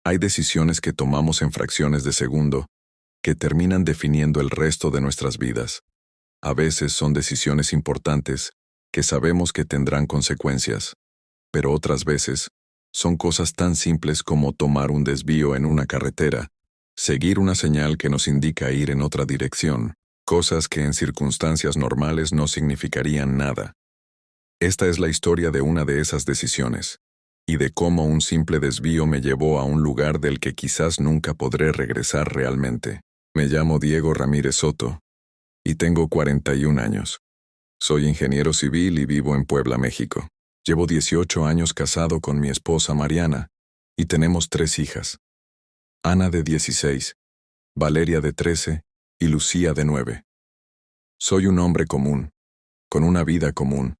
Hay decisiones que tomamos en fracciones de segundo que terminan definiendo el resto de nuestras vidas. A veces son decisiones importantes que sabemos que tendrán consecuencias, pero otras veces son cosas tan simples como tomar un desvío en una carretera, seguir una señal que nos indica ir en otra dirección, cosas que en circunstancias normales no significarían nada. Esta es la historia de una de esas decisiones, y de cómo un simple desvío me llevó a un lugar del que quizás nunca podré regresar realmente. Me llamo Diego Ramírez Soto, y tengo 41 años. Soy ingeniero civil y vivo en Puebla, México. Llevo 18 años casado con mi esposa Mariana, y tenemos 3 hijas. Ana de 16, Valeria de 13 y Lucía de 9. Soy un hombre común, con una vida común,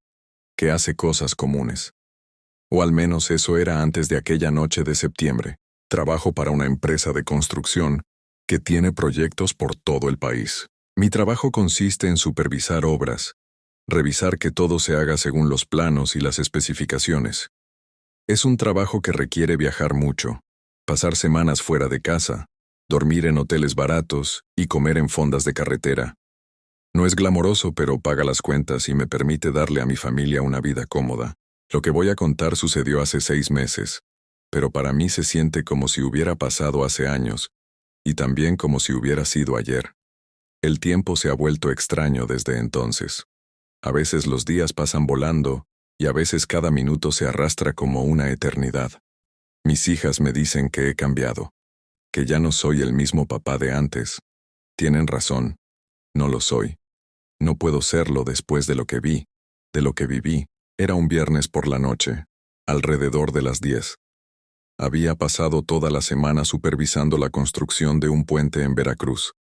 que hace cosas comunes. O al menos eso era antes de aquella noche de septiembre. Trabajo para una empresa de construcción que tiene proyectos por todo el país. Mi trabajo consiste en supervisar obras, revisar que todo se haga según los planos y las especificaciones. Es un trabajo que requiere viajar mucho, pasar semanas fuera de casa, dormir en hoteles baratos y comer en fondas de carretera. No es glamoroso, pero paga las cuentas y me permite darle a mi familia una vida cómoda. Lo que voy a contar sucedió hace 6 meses, pero para mí se siente como si hubiera pasado hace años, y también como si hubiera sido ayer. El tiempo se ha vuelto extraño desde entonces. A veces los días pasan volando, y a veces cada minuto se arrastra como una eternidad. Mis hijas me dicen que he cambiado, que ya no soy el mismo papá de antes. Tienen razón, no lo soy. No puedo serlo después de lo que vi, de lo que viví. Era un viernes por la noche, alrededor de las 10. Había pasado toda la semana supervisando la construcción de un puente en Veracruz.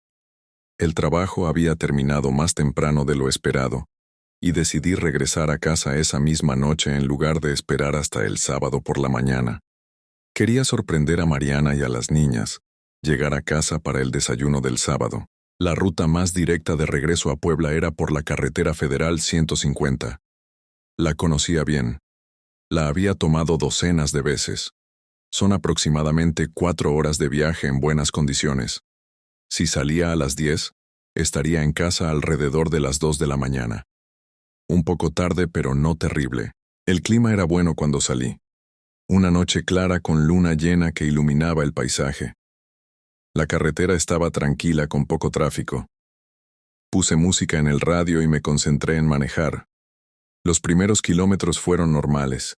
El trabajo había terminado más temprano de lo esperado, y decidí regresar a casa esa misma noche en lugar de esperar hasta el sábado por la mañana. Quería sorprender a Mariana y a las niñas, llegar a casa para el desayuno del sábado. La ruta más directa de regreso a Puebla era por la carretera federal 150. La conocía bien. La había tomado docenas de veces. Son aproximadamente 4 horas de viaje en buenas condiciones. Si salía a las 10, estaría en casa alrededor de las 2 de la mañana. Un poco tarde, pero no terrible. El clima era bueno cuando salí. Una noche clara con luna llena que iluminaba el paisaje. La carretera estaba tranquila con poco tráfico. Puse música en el radio y me concentré en manejar. Los primeros kilómetros fueron normales.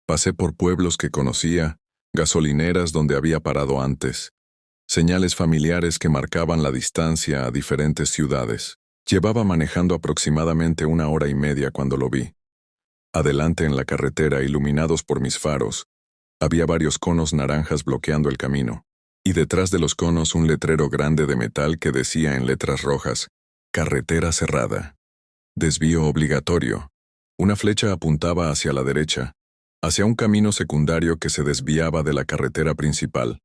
Pasé por pueblos que conocía, gasolineras donde había parado antes, señales familiares que marcaban la distancia a diferentes ciudades. Llevaba manejando aproximadamente 1 hora y media cuando lo vi. Adelante en la carretera, iluminados por mis faros, había varios conos naranjas bloqueando el camino, y detrás de los conos un letrero grande de metal que decía en letras rojas: carretera cerrada. Desvío obligatorio. Una flecha apuntaba hacia la derecha, hacia un camino secundario que se desviaba de la carretera principal.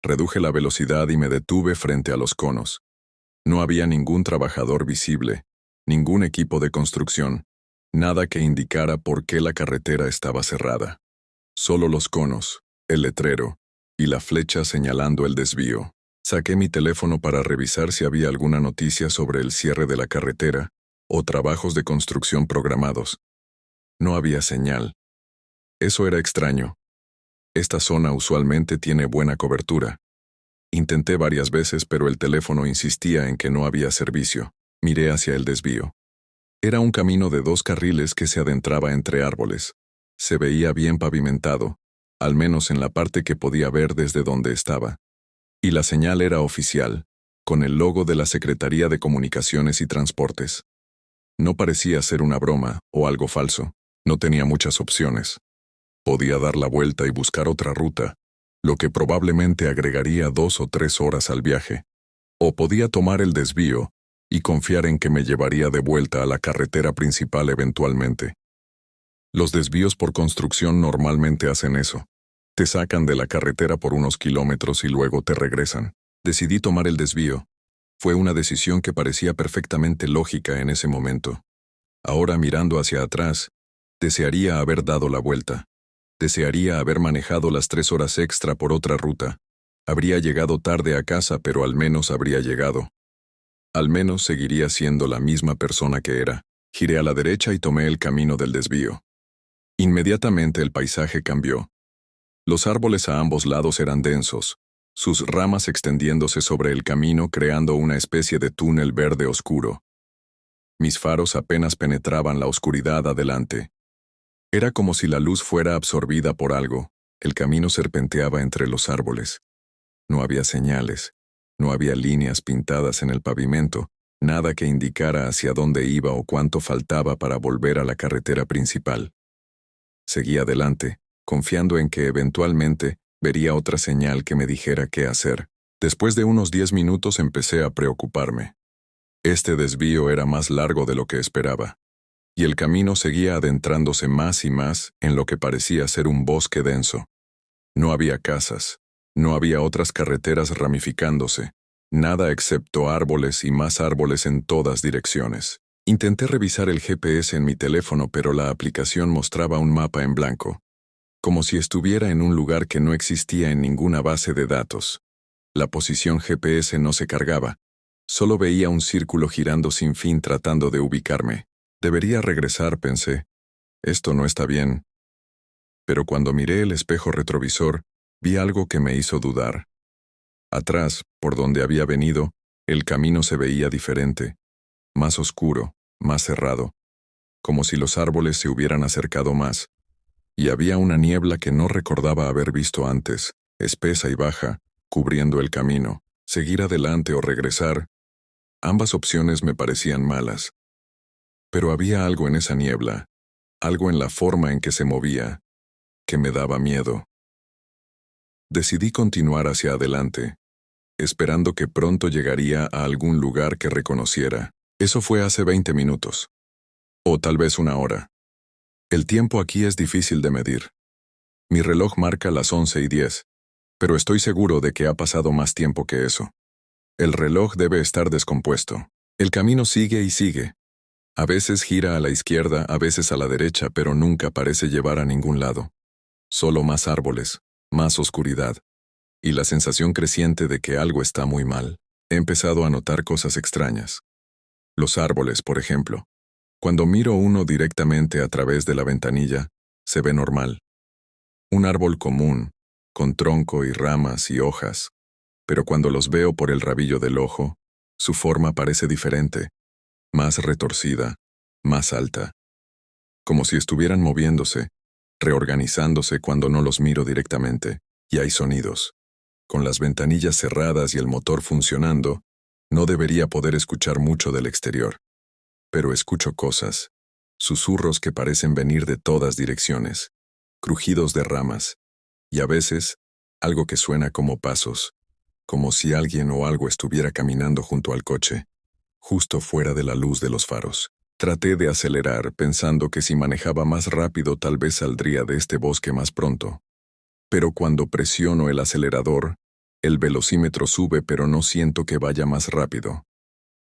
Reduje la velocidad y me detuve frente a los conos. No había ningún trabajador visible, ningún equipo de construcción, nada que indicara por qué la carretera estaba cerrada. Solo los conos, el letrero y la flecha señalando el desvío. Saqué mi teléfono para revisar si había alguna noticia sobre el cierre de la carretera o trabajos de construcción programados. No había señal. Eso era extraño. Esta zona usualmente tiene buena cobertura. Intenté varias veces, pero el teléfono insistía en que no había servicio. Miré hacia el desvío. Era un camino de 2 carriles que se adentraba entre árboles. Se veía bien pavimentado, al menos en la parte que podía ver desde donde estaba. Y la señal era oficial, con el logo de la Secretaría de Comunicaciones y Transportes. No parecía ser una broma o algo falso. No tenía muchas opciones. Podía dar la vuelta y buscar otra ruta, lo que probablemente agregaría 2 o 3 horas al viaje. O podía tomar el desvío y confiar en que me llevaría de vuelta a la carretera principal eventualmente. Los desvíos por construcción normalmente hacen eso. Te sacan de la carretera por unos kilómetros y luego te regresan. Decidí tomar el desvío. Fue una decisión que parecía perfectamente lógica en ese momento. Ahora, mirando hacia atrás, desearía haber dado la vuelta. Desearía haber manejado las 3 horas extra por otra ruta. Habría llegado tarde a casa, pero al menos habría llegado. Al menos seguiría siendo la misma persona que era. Giré a la derecha y tomé el camino del desvío. Inmediatamente el paisaje cambió. Los árboles a ambos lados eran densos, sus ramas extendiéndose sobre el camino creando una especie de túnel verde oscuro. Mis faros apenas penetraban la oscuridad adelante. Era como si la luz fuera absorbida por algo. El camino serpenteaba entre los árboles. No había señales, no había líneas pintadas en el pavimento, nada que indicara hacia dónde iba o cuánto faltaba para volver a la carretera principal. Seguí adelante, confiando en que eventualmente vería otra señal que me dijera qué hacer. Después de unos 10 minutos empecé a preocuparme. Este desvío era más largo de lo que esperaba, y el camino seguía adentrándose más y más en lo que parecía ser un bosque denso. No había casas, no había otras carreteras ramificándose, nada excepto árboles y más árboles en todas direcciones. Intenté revisar el GPS en mi teléfono, pero la aplicación mostraba un mapa en blanco, como si estuviera en un lugar que no existía en ninguna base de datos. La posición GPS no se cargaba, solo veía un círculo girando sin fin tratando de ubicarme. Debería regresar, pensé. Esto no está bien. Pero cuando miré el espejo retrovisor, vi algo que me hizo dudar. Atrás, por donde había venido, el camino se veía diferente, más oscuro, más cerrado, como si los árboles se hubieran acercado más, y había una niebla que no recordaba haber visto antes, espesa y baja, cubriendo el camino. Seguir adelante o regresar, ambas opciones me parecían malas. Pero había algo en esa niebla, algo en la forma en que se movía, que me daba miedo. Decidí continuar hacia adelante, esperando que pronto llegaría a algún lugar que reconociera. Eso fue hace 20 minutos. O tal vez una hora. El tiempo aquí es difícil de medir. Mi reloj marca las 11:10, pero estoy seguro de que ha pasado más tiempo que eso. El reloj debe estar descompuesto. El camino sigue y sigue. A veces gira a la izquierda, a veces a la derecha, pero nunca parece llevar a ningún lado. Solo más árboles, más oscuridad, y la sensación creciente de que algo está muy mal. He empezado a notar cosas extrañas. Los árboles, por ejemplo. Cuando miro uno directamente a través de la ventanilla, se ve normal. Un árbol común, con tronco y ramas y hojas. Pero cuando los veo por el rabillo del ojo, su forma parece diferente, más retorcida, más alta. Como si estuvieran moviéndose, reorganizándose cuando no los miro directamente, y hay sonidos. Con las ventanillas cerradas y el motor funcionando, no debería poder escuchar mucho del exterior. Pero escucho cosas, susurros que parecen venir de todas direcciones, crujidos de ramas, y a veces, algo que suena como pasos, como si alguien o algo estuviera caminando junto al coche, justo fuera de la luz de los faros. Traté de acelerar, pensando que si manejaba más rápido tal vez saldría de este bosque más pronto. Pero cuando presiono el acelerador, el velocímetro sube, pero no siento que vaya más rápido.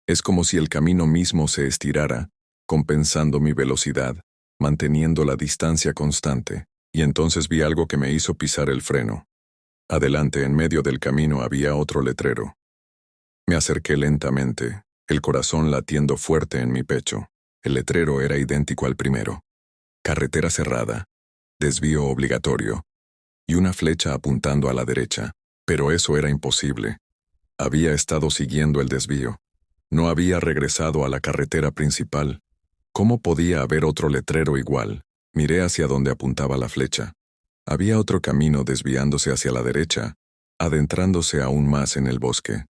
Es como si el camino mismo se estirara, compensando mi velocidad, manteniendo la distancia constante, y entonces vi algo que me hizo pisar el freno. Adelante, en medio del camino, había otro letrero. Me acerqué lentamente, el corazón latiendo fuerte en mi pecho. El letrero era idéntico al primero. Carretera cerrada, desvío obligatorio, y una flecha apuntando a la derecha. Pero eso era imposible. Había estado siguiendo el desvío. No había regresado a la carretera principal. ¿Cómo podía haber otro letrero igual? Miré hacia donde apuntaba la flecha. Había otro camino desviándose hacia la derecha, adentrándose aún más en el bosque.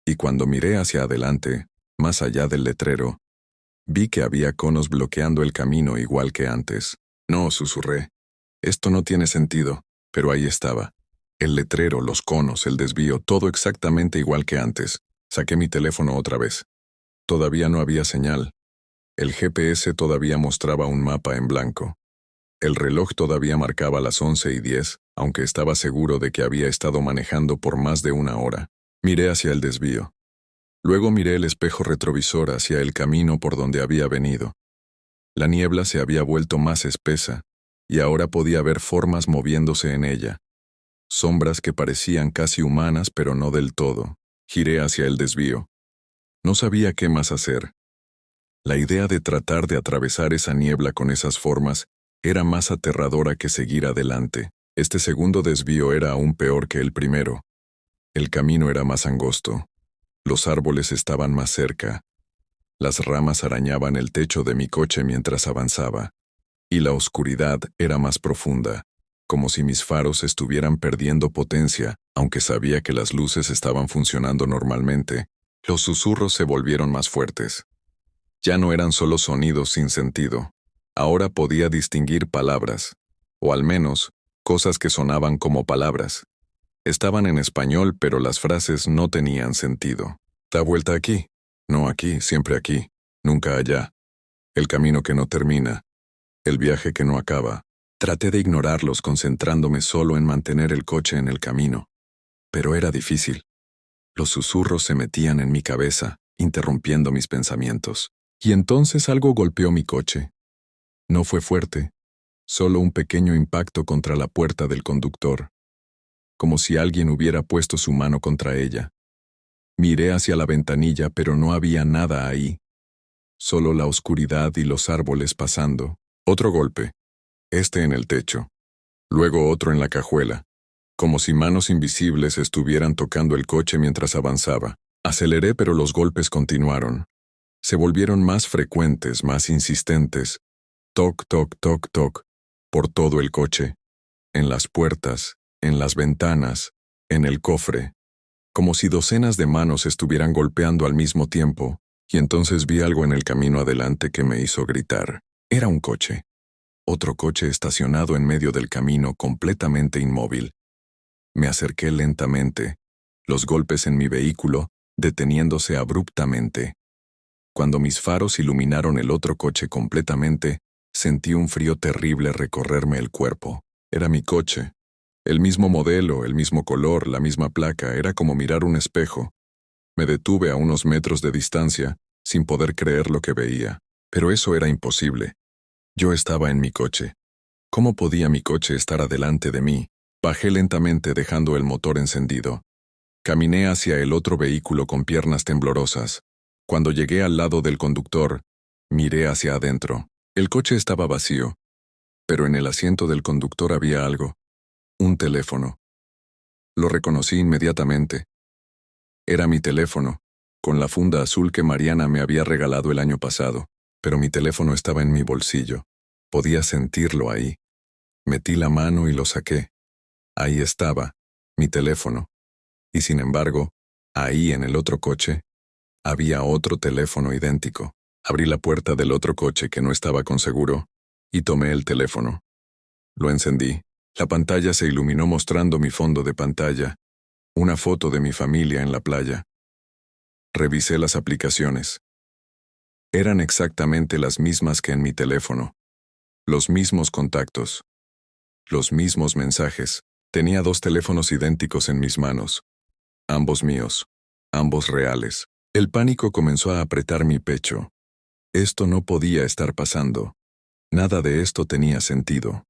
Y cuando miré hacia adelante, más allá del letrero, vi que había conos bloqueando el camino igual que antes. No, susurré. Esto no tiene sentido, pero ahí estaba. El letrero, los conos, el desvío, todo exactamente igual que antes. Saqué mi teléfono otra vez. Todavía no había señal. El GPS todavía mostraba un mapa en blanco. El reloj todavía marcaba las 11:10, aunque estaba seguro de que había estado manejando por más de una hora. Miré hacia el desvío. Luego miré el espejo retrovisor hacia el camino por donde había venido. La niebla se había vuelto más espesa, y ahora podía ver formas moviéndose en ella. Sombras que parecían casi humanas, pero no del todo. Giré hacia el desvío. No sabía qué más hacer. La idea de tratar de atravesar esa niebla con esas formas era más aterradora que seguir adelante. Este segundo desvío era aún peor que el primero. El camino era más angosto. Los árboles estaban más cerca. Las ramas arañaban el techo de mi coche mientras avanzaba. Y la oscuridad era más profunda, como si mis faros estuvieran perdiendo potencia, aunque sabía que las luces estaban funcionando normalmente. Los susurros se volvieron más fuertes. Ya no eran solo sonidos sin sentido. Ahora podía distinguir palabras, o al menos, cosas que sonaban como palabras. Estaban en español, pero las frases no tenían sentido. Da vuelta aquí. No aquí, siempre aquí. Nunca allá. El camino que no termina. El viaje que no acaba. Traté de ignorarlos concentrándome solo en mantener el coche en el camino. Pero era difícil. Los susurros se metían en mi cabeza, interrumpiendo mis pensamientos. Y entonces algo golpeó mi coche. No fue fuerte, solo un pequeño impacto contra la puerta del conductor, como si alguien hubiera puesto su mano contra ella. Miré hacia la ventanilla, pero no había nada ahí. Solo la oscuridad y los árboles pasando. Otro golpe, este en el techo. Luego otro en la cajuela, como si manos invisibles estuvieran tocando el coche mientras avanzaba. Aceleré, pero los golpes continuaron. Se volvieron más frecuentes, más insistentes. Toc, toc, toc, toc, por todo el coche, en las puertas, en las ventanas, en el cofre, como si docenas de manos estuvieran golpeando al mismo tiempo, y entonces vi algo en el camino adelante que me hizo gritar. Era un coche. Otro coche estacionado en medio del camino, completamente inmóvil. Me acerqué lentamente, los golpes en mi vehículo, deteniéndose abruptamente. Cuando mis faros iluminaron el otro coche completamente, sentí un frío terrible recorrerme el cuerpo. Era mi coche. El mismo modelo, el mismo color, la misma placa, era como mirar un espejo. Me detuve a unos metros de distancia, sin poder creer lo que veía. Pero eso era imposible. Yo estaba en mi coche. ¿Cómo podía mi coche estar adelante de mí? Bajé lentamente dejando el motor encendido. Caminé hacia el otro vehículo con piernas temblorosas. Cuando llegué al lado del conductor, miré hacia adentro. El coche estaba vacío, pero en el asiento del conductor había algo. Un teléfono. Lo reconocí inmediatamente. Era mi teléfono, con la funda azul que Mariana me había regalado el año pasado, pero mi teléfono estaba en mi bolsillo. Podía sentirlo ahí. Metí la mano y lo saqué. Ahí estaba, mi teléfono. Y sin embargo, ahí en el otro coche, había otro teléfono idéntico. Abrí la puerta del otro coche que no estaba con seguro y tomé el teléfono. Lo encendí. La pantalla se iluminó mostrando mi fondo de pantalla, una foto de mi familia en la playa. Revisé las aplicaciones. Eran exactamente las mismas que en mi teléfono. Los mismos contactos. Los mismos mensajes. Tenía 2 teléfonos idénticos en mis manos. Ambos míos. Ambos reales. El pánico comenzó a apretar mi pecho. Esto no podía estar pasando. Nada de esto tenía sentido.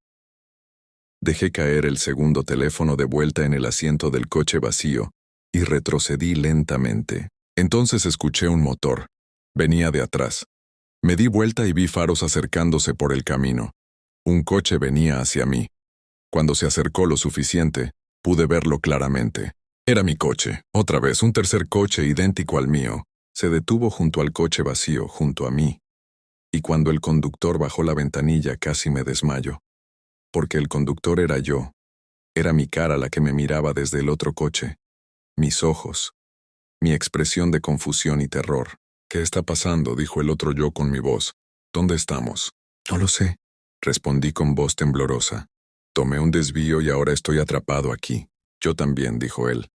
Dejé caer el segundo teléfono de vuelta en el asiento del coche vacío y retrocedí lentamente. Entonces escuché un motor. Venía de atrás. Me di vuelta y vi faros acercándose por el camino. Un coche venía hacia mí. Cuando se acercó lo suficiente, pude verlo claramente. Era mi coche, otra vez un tercer coche idéntico al mío. Se detuvo junto al coche vacío, junto a mí. Y cuando el conductor bajó la ventanilla casi me desmayo. Porque el conductor era yo. Era mi cara la que me miraba desde el otro coche. Mis ojos. Mi expresión de confusión y terror. ¿Qué está pasando?, dijo el otro yo con mi voz. ¿Dónde estamos? No lo sé, respondí con voz temblorosa. Tomé un desvío y ahora estoy atrapado aquí. Yo también, dijo él.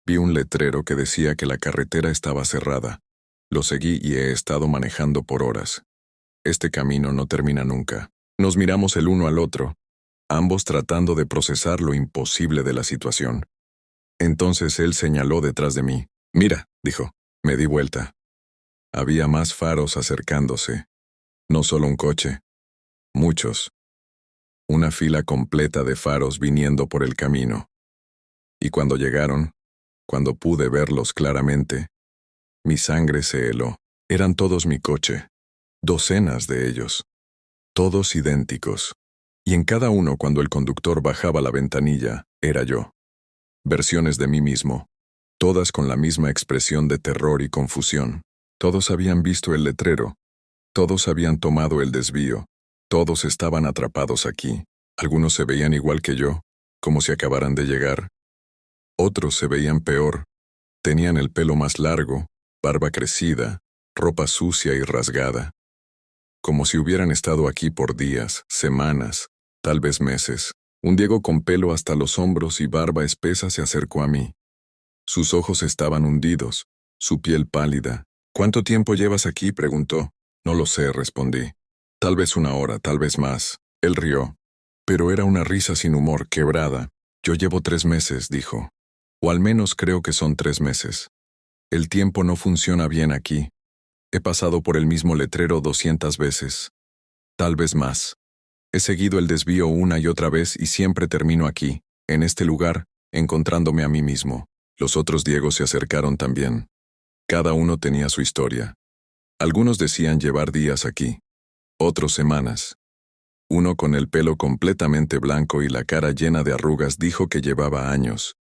Vi un letrero que decía que la carretera estaba cerrada. Lo seguí y he estado manejando por horas. Este camino no termina nunca. Nos miramos el uno al otro, ambos tratando de procesar lo imposible de la situación. Entonces él señaló detrás de mí. Mira, dijo. Me di vuelta. Había más faros acercándose. No solo un coche. Muchos. una fila completa de faros viniendo por el camino. Y cuando llegaron, cuando pude verlos claramente, mi sangre se heló. Eran todos mi coche, docenas de ellos, todos idénticos. Y en cada uno, cuando el conductor bajaba la ventanilla, era yo. Versiones de mí mismo, todas con la misma expresión de terror y confusión. Todos habían visto el letrero, todos habían tomado el desvío, todos estaban atrapados aquí. Algunos se veían igual que yo, como si acabaran de llegar. Otros se veían peor. Tenían el pelo más largo, barba crecida, ropa sucia y rasgada. Como si hubieran estado aquí por días, semanas, tal vez meses. Un Diego con pelo hasta los hombros y barba espesa se acercó a mí. Sus ojos estaban hundidos, su piel pálida. «¿Cuánto tiempo llevas aquí?», preguntó. «No lo sé», respondí. «Tal vez 1 hora, tal vez más». Él rió. Pero era una risa sin humor, quebrada. «Yo llevo 3 meses», dijo. «O al menos creo que son 3 meses. El tiempo no funciona bien aquí. He pasado por el mismo letrero 200 veces. Tal vez más. He seguido el desvío una y otra vez y siempre termino aquí, en este lugar, encontrándome a mí mismo». Los otros Diegos se acercaron también. Cada uno tenía su historia. Algunos decían llevar días aquí, otros semanas. Uno con el pelo completamente blanco y la cara llena de arrugas dijo que llevaba años.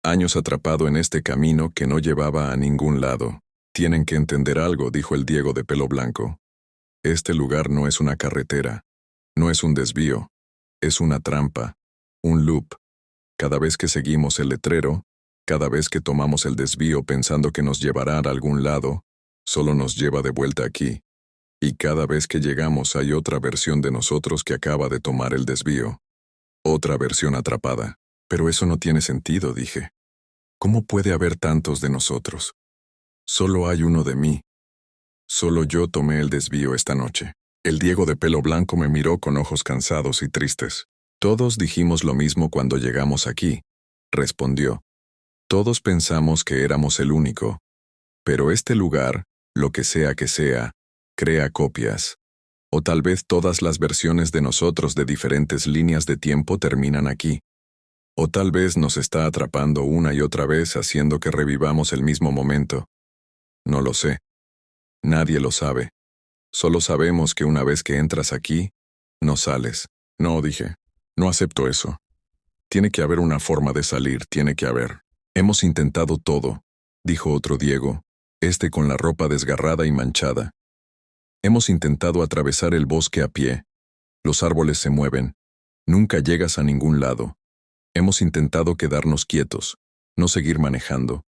Años atrapado en este camino que no llevaba a ningún lado. «Tienen que entender algo», dijo el Diego de pelo blanco. «Este lugar no es una carretera, no es un desvío, es una trampa, un loop. Cada vez que seguimos el letrero, cada vez que tomamos el desvío pensando que nos llevará a algún lado, solo nos lleva de vuelta aquí. Y cada vez que llegamos hay otra versión de nosotros que acaba de tomar el desvío. Otra versión atrapada. Pero eso no tiene sentido», dije. «¿Cómo puede haber tantos de nosotros? Solo hay uno de mí. Solo yo tomé el desvío esta noche». El Diego de pelo blanco me miró con ojos cansados y tristes. «Todos dijimos lo mismo cuando llegamos aquí», respondió. «Todos pensamos que éramos el único. Pero este lugar, lo que sea, crea copias. O tal vez todas las versiones de nosotros de diferentes líneas de tiempo terminan aquí. O tal vez nos está atrapando una y otra vez haciendo que revivamos el mismo momento. No lo sé. Nadie lo sabe. Solo sabemos que una vez que entras aquí, no sales». «No», dije. «No acepto eso. Tiene que haber una forma de salir, tiene que haber». «Hemos intentado todo», dijo otro Diego, este con la ropa desgarrada y manchada. «Hemos intentado atravesar el bosque a pie. Los árboles se mueven. Nunca llegas a ningún lado. Hemos intentado quedarnos quietos, no seguir manejando.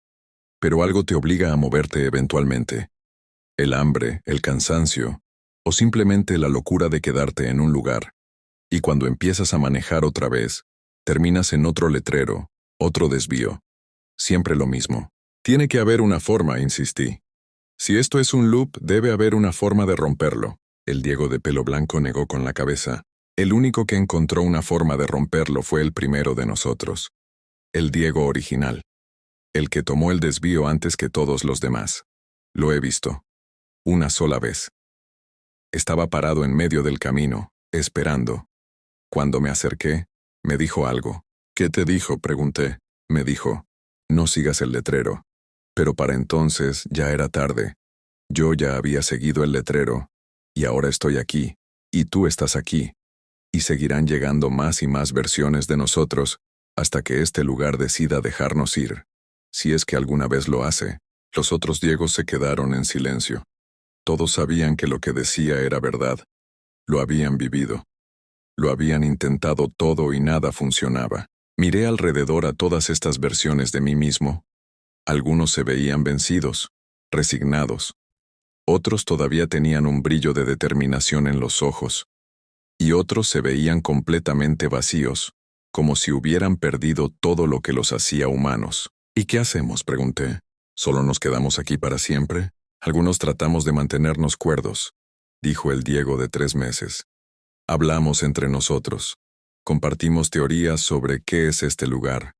Pero algo te obliga a moverte eventualmente. El hambre, el cansancio, o simplemente la locura de quedarte en un lugar. Y cuando empiezas a manejar otra vez, terminas en otro letrero, otro desvío. Siempre lo mismo. «Tiene que haber una forma», insistí. «Si esto es un loop, debe haber una forma de romperlo». El Diego de pelo blanco negó con la cabeza. El único que encontró una forma de romperlo fue el primero de nosotros. El Diego original. El que tomó el desvío antes que todos los demás. Lo he visto. Una sola vez. Estaba parado en medio del camino, esperando. Cuando me acerqué, me dijo algo. «¿Qué te dijo?», pregunté. Me dijo: «No sigas el letrero». Pero para entonces ya era tarde. Yo ya había seguido el letrero, y ahora estoy aquí, y tú estás aquí, y seguirán llegando más y más versiones de nosotros hasta que este lugar decida dejarnos ir. Si es que alguna vez lo hace. Los otros Diegos se quedaron en silencio. Todos sabían que lo que decía era verdad. Lo habían vivido. Lo habían intentado todo y nada funcionaba. Miré alrededor a todas estas versiones de mí mismo. Algunos se veían vencidos, resignados. Otros todavía tenían un brillo de determinación en los ojos. Y otros se veían completamente vacíos, como si hubieran perdido todo lo que los hacía humanos. «¿Y qué hacemos?», pregunté. «¿Solo nos quedamos aquí para siempre? Algunos tratamos de mantenernos cuerdos», dijo el Diego de 3 meses. «Hablamos entre nosotros. Compartimos teorías sobre qué es este lugar.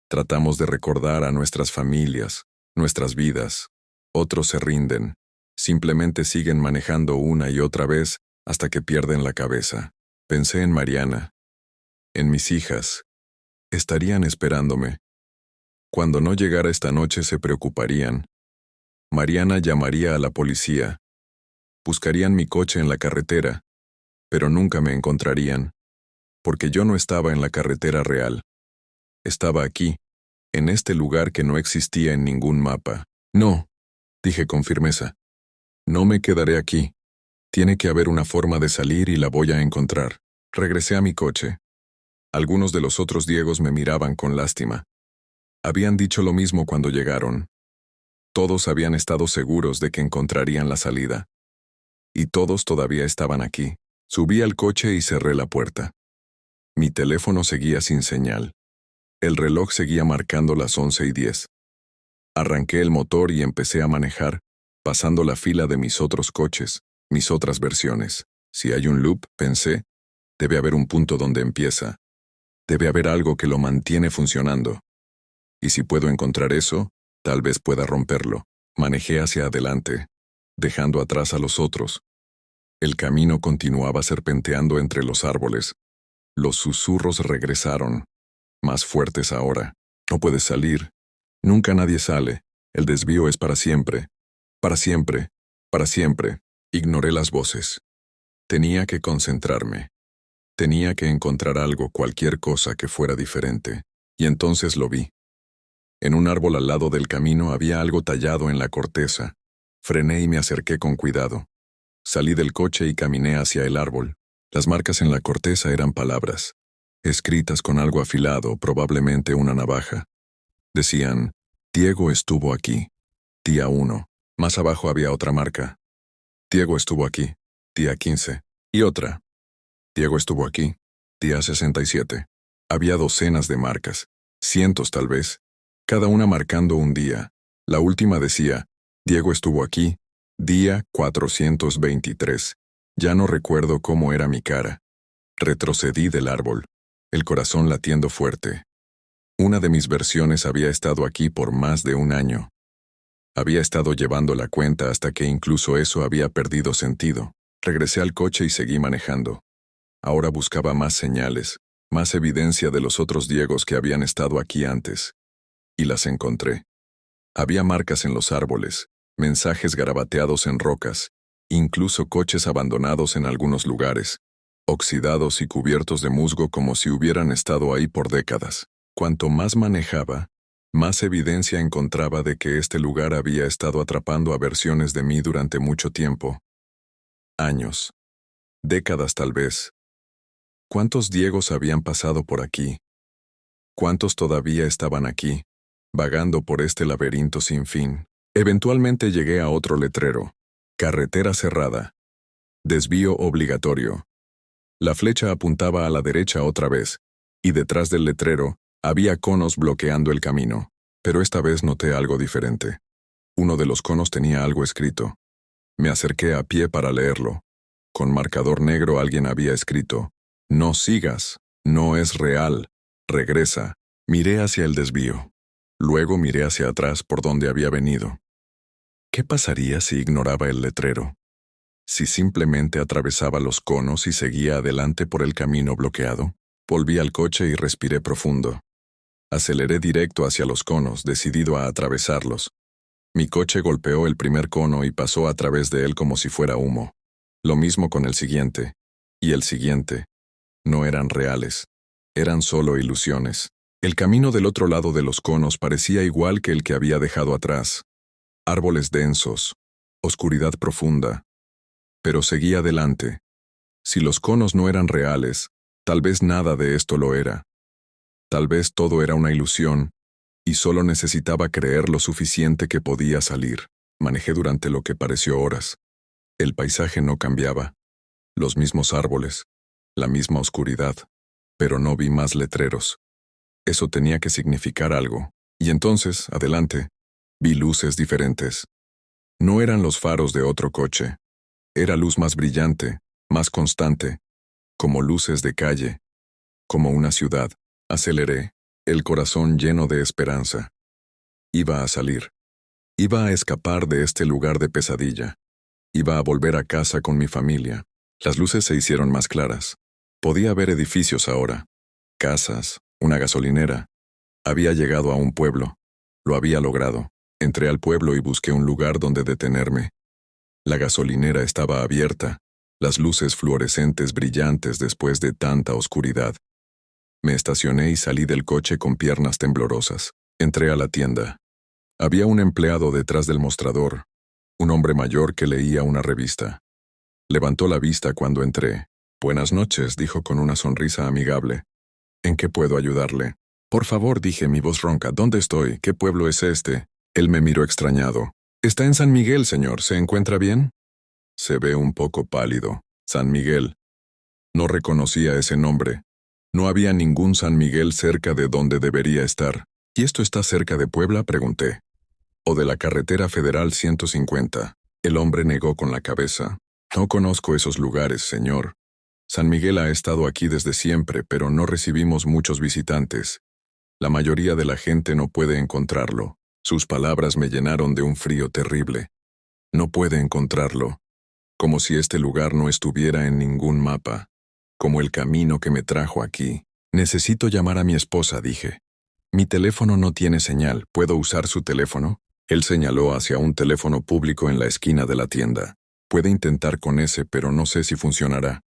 Tratamos de recordar a nuestras familias, nuestras vidas. Otros se rinden. Simplemente siguen manejando una y otra vez hasta que pierden la cabeza». Pensé en Mariana. en mis hijas. Estarían esperándome. Cuando no llegara esta noche se preocuparían. Mariana llamaría a la policía. Buscarían mi coche en la carretera, pero nunca me encontrarían, porque yo no estaba en la carretera real. Estaba aquí, en este lugar que no existía en ningún mapa. No, dije con firmeza. No me quedaré aquí. Tiene que haber una forma de salir y la voy a encontrar. Regresé a mi coche. Algunos de los otros Diegos me miraban con lástima. Habían dicho lo mismo cuando llegaron. Todos habían estado seguros de que encontrarían la salida. Y todos todavía estaban aquí. Subí al coche y cerré la puerta. Mi teléfono seguía sin señal. El reloj seguía marcando las 11:10. Arranqué el motor y empecé a manejar, pasando la fila de mis otros coches, mis otras versiones. Si hay un loop, pensé, debe haber un punto donde empieza. Debe haber algo que lo mantiene funcionando. Y si puedo encontrar eso, tal vez pueda romperlo. Manejé hacia adelante, dejando atrás a los otros. El camino continuaba serpenteando entre los árboles. Los susurros regresaron, más fuertes ahora. No puedes salir. Nunca nadie sale. El desvío es para siempre. Para siempre. Para siempre. Ignoré las voces. Tenía que concentrarme. Tenía que encontrar algo, cualquier cosa que fuera diferente. Y entonces lo vi. En un árbol al lado del camino había algo tallado en la corteza. Frené y me acerqué con cuidado. Salí del coche y caminé hacia el árbol. Las marcas en la corteza eran palabras, escritas con algo afilado, probablemente una navaja. Decían, Diego estuvo aquí, día 1. Más abajo había otra marca. Diego estuvo aquí, día 15. Y otra. Diego estuvo aquí, día 67. Había docenas de marcas, cientos tal vez, cada una marcando un día. La última decía, Diego estuvo aquí, día 423. Ya no recuerdo cómo era mi cara. Retrocedí del árbol, el corazón latiendo fuerte. Una de mis versiones había estado aquí por más de un año. Había estado llevando la cuenta hasta que incluso eso había perdido sentido. Regresé al coche y seguí manejando. Ahora buscaba más señales, más evidencia de los otros Diegos que habían estado aquí antes. Y las encontré. Había marcas en los árboles, mensajes garabateados en rocas, incluso coches abandonados en algunos lugares, oxidados y cubiertos de musgo como si hubieran estado ahí por décadas. Cuanto más manejaba, más evidencia encontraba de que este lugar había estado atrapando a versiones de mí durante mucho tiempo. Años. Décadas tal vez. ¿Cuántos Diegos habían pasado por aquí? ¿Cuántos todavía estaban aquí, vagando por este laberinto sin fin? Eventualmente llegué a otro letrero. Carretera cerrada. Desvío obligatorio. La flecha apuntaba a la derecha otra vez, y detrás del letrero había conos bloqueando el camino. Pero esta vez noté algo diferente. Uno de los conos tenía algo escrito. Me acerqué a pie para leerlo. Con marcador negro alguien había escrito, no sigas, no es real, regresa. Miré hacia el desvío. Luego miré hacia atrás por donde había venido. ¿Qué pasaría si ignoraba el letrero? Si simplemente atravesaba los conos y seguía adelante por el camino bloqueado. Volví al coche y respiré profundo. Aceleré directo hacia los conos, decidido a atravesarlos. Mi coche golpeó el primer cono y pasó a través de él como si fuera humo. Lo mismo con el siguiente. Y el siguiente. No eran reales. Eran solo ilusiones. El camino del otro lado de los conos parecía igual que el que había dejado atrás. Árboles densos. Oscuridad profunda. Pero seguí adelante. Si los conos no eran reales, tal vez nada de esto lo era. Tal vez todo era una ilusión, y solo necesitaba creer lo suficiente que podía salir. Manejé durante lo que pareció horas. El paisaje no cambiaba. Los mismos árboles, la misma oscuridad, pero no vi más letreros. Eso tenía que significar algo. Y entonces, adelante, vi luces diferentes. No eran los faros de otro coche. Era luz más brillante, más constante, como luces de calle, como una ciudad. Aceleré, el corazón lleno de esperanza. Iba a salir. Iba a escapar de este lugar de pesadilla. Iba a volver a casa con mi familia. Las luces se hicieron más claras. Podía ver edificios ahora. casas, una gasolinera. Había llegado a un pueblo. Lo había logrado. Entré al pueblo y busqué un lugar donde detenerme. La gasolinera estaba abierta, las luces fluorescentes brillantes después de tanta oscuridad. Me estacioné y salí del coche con piernas temblorosas. Entré a la tienda. Había un empleado detrás del mostrador, un hombre mayor que leía una revista. Levantó la vista cuando entré. «Buenas noches», dijo con una sonrisa amigable. «¿En qué puedo ayudarle?» «Por favor», dije, mi voz ronca, «¿dónde estoy? ¿Qué pueblo es este?» Él me miró extrañado. «Está en San Miguel, señor. ¿Se encuentra bien?» Se ve un poco pálido. San Miguel. No reconocía ese nombre. No había ningún San Miguel cerca de donde debería estar. «¿Y esto está cerca de Puebla?», pregunté. «O de la carretera federal 150. El hombre negó con la cabeza. «No conozco esos lugares, señor. San Miguel ha estado aquí desde siempre, pero no recibimos muchos visitantes. La mayoría de la gente no puede encontrarlo». Sus palabras me llenaron de un frío terrible. No puede encontrarlo. Como si este lugar no estuviera en ningún mapa. Como el camino que me trajo aquí. «Necesito llamar a mi esposa», dije. «Mi teléfono no tiene señal. ¿Puedo usar su teléfono?» Él señaló hacia un teléfono público en la esquina de la tienda. «Puede intentar con ese, pero no sé si funcionará.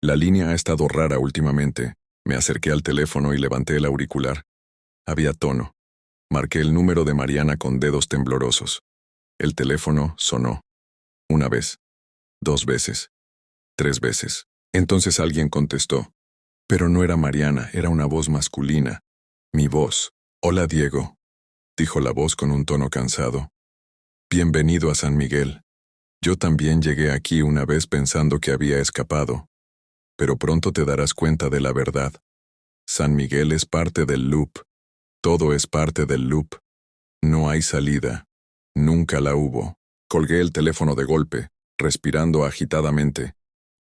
La línea ha estado rara últimamente». Me acerqué al teléfono y levanté el auricular. Había tono. Marqué el número de Mariana con dedos temblorosos. El teléfono sonó. Una vez. 2 veces. 3 veces. Entonces alguien contestó. Pero no era Mariana, era una voz masculina. Mi voz. «Hola, Diego», dijo la voz con un tono cansado. «Bienvenido a San Miguel. Yo también llegué aquí una vez pensando que había escapado. Pero pronto te darás cuenta de la verdad. San Miguel es parte del loop. Todo es parte del loop. No hay salida. Nunca la hubo». Colgué el teléfono de golpe, respirando agitadamente.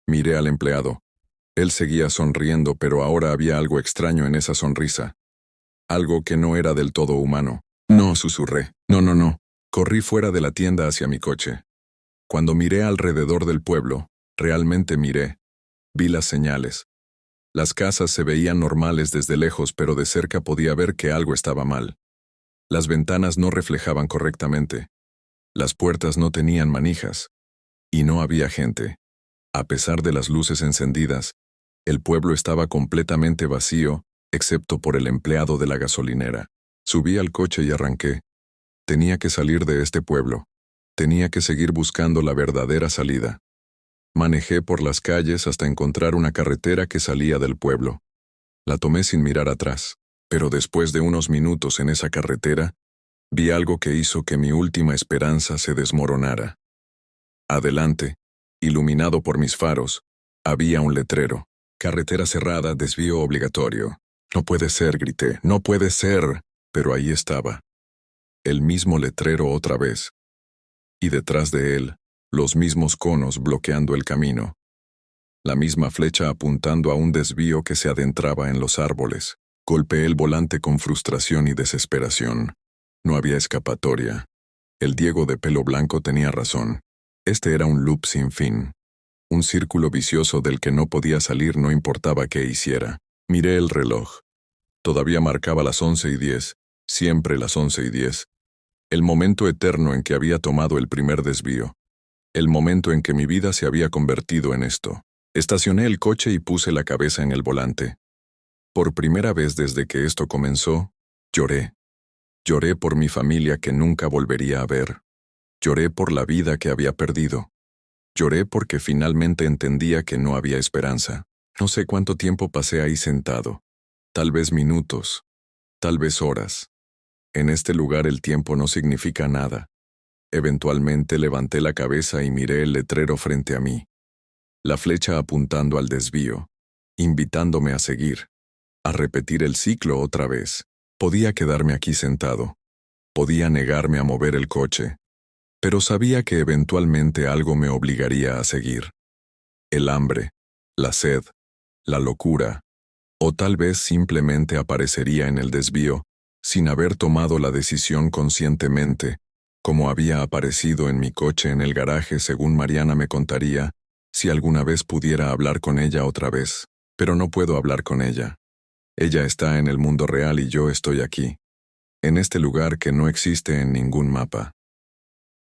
Miré al empleado. Él seguía sonriendo, pero ahora había algo extraño en esa sonrisa. Algo que no era del todo humano. «No», susurré. «No, no, no». Corrí fuera de la tienda hacia mi coche. Cuando miré alrededor del pueblo, realmente miré. Vi las señales. Las casas se veían normales desde lejos, pero de cerca podía ver que algo estaba mal. Las ventanas no reflejaban correctamente. Las puertas no tenían manijas. Y no había gente. A pesar de las luces encendidas, el pueblo estaba completamente vacío, excepto por el empleado de la gasolinera. Subí al coche y arranqué. Tenía que salir de este pueblo. Tenía que seguir buscando la verdadera salida. Manejé por las calles hasta encontrar una carretera que salía del pueblo. La tomé sin mirar atrás, pero después de unos minutos en esa carretera, vi algo que hizo que mi última esperanza se desmoronara. Adelante, iluminado por mis faros, había un letrero. «Carretera cerrada, desvío obligatorio». «No puede ser», grité, «no puede ser». Pero ahí estaba. El mismo letrero otra vez. Y detrás de él, los mismos conos bloqueando el camino. La misma flecha apuntando a un desvío que se adentraba en los árboles. Golpeé el volante con frustración y desesperación. No había escapatoria. El Diego de pelo blanco tenía razón. Este era un loop sin fin. Un círculo vicioso del que no podía salir no importaba qué hiciera. Miré el reloj. Todavía marcaba las 11:10, siempre las 11:10. El momento eterno en que había tomado el primer desvío. El momento en que mi vida se había convertido en esto. Estacioné el coche y puse la cabeza en el volante. Por primera vez desde que esto comenzó, lloré. Lloré por mi familia que nunca volvería a ver. Lloré por la vida que había perdido. Lloré porque finalmente entendía que no había esperanza. No sé cuánto tiempo pasé ahí sentado. Tal vez minutos. Tal vez horas. En este lugar el tiempo no significa nada. Eventualmente levanté la cabeza y miré el letrero frente a mí. La flecha apuntando al desvío, invitándome a seguir, a repetir el ciclo otra vez. Podía quedarme aquí sentado. Podía negarme a mover el coche. Pero sabía que eventualmente algo me obligaría a seguir. El hambre, la sed, la locura, o tal vez simplemente aparecería en el desvío, sin haber tomado la decisión conscientemente, como había aparecido en mi coche en el garaje según Mariana me contaría, si alguna vez pudiera hablar con ella otra vez. Pero no puedo hablar con ella. Ella está en el mundo real y yo estoy aquí, en este lugar que no existe en ningún mapa.